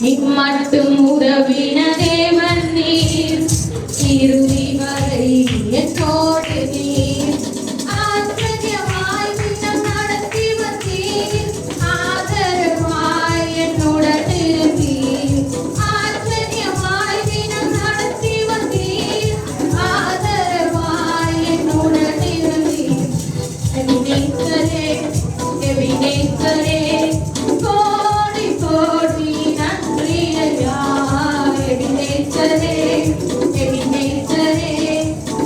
இம்மட்டும் உதவின தேவன் நீர், இறுதி வரை என்னோடு நீர். ஆச்சரியமாய் தினம் நடத்தி வந்தீர், ஆதரவாய் என்னுடன் இருந்தீர். ஆச்சரியமாய் தினம் நடத்தி வந்தீர், ஆதரவாய் என்னுடன் இருந்தீர். எபினேசரே, எபினேசரே, கோடி கோடி நன்றி ஐயா. எபினேசரே, எபினேசரே,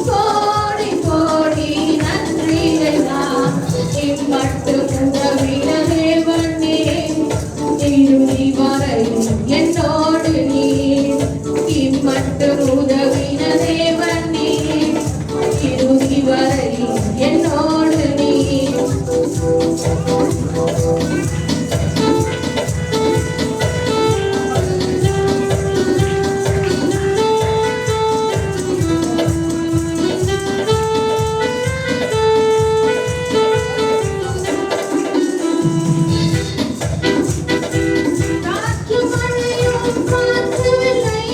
கோடி கோடி நன்றி ஐயா. இம்மட்டும் உதவின தேவன் நீர், இறுதி வரை என்னோடு நீர். இம்மட்டும் உதவின தேவன் நீர், இறுதி வரை என்னோடு நீர். காற்று மழையும் காற்றவில்லை,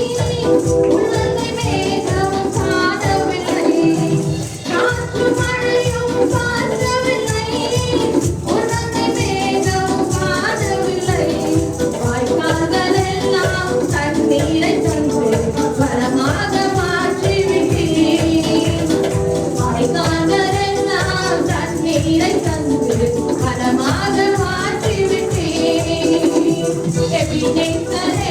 உள்ளங்கை மேகம் காணவில்லை. காற்று மழையும் காற்றவில்லை, உள்ளங்கை மேகம் காணவில்லை. வாய்க்கால்கள் எல்லாம் தண்ணீரை தந்து வரமாக மாற்றிவிட்டீர். வாய்க்கால்கள் எல்லாம் தண்ணீரை தந்து வரமாக மாற்றிவிட்டீர். எபினேசரே,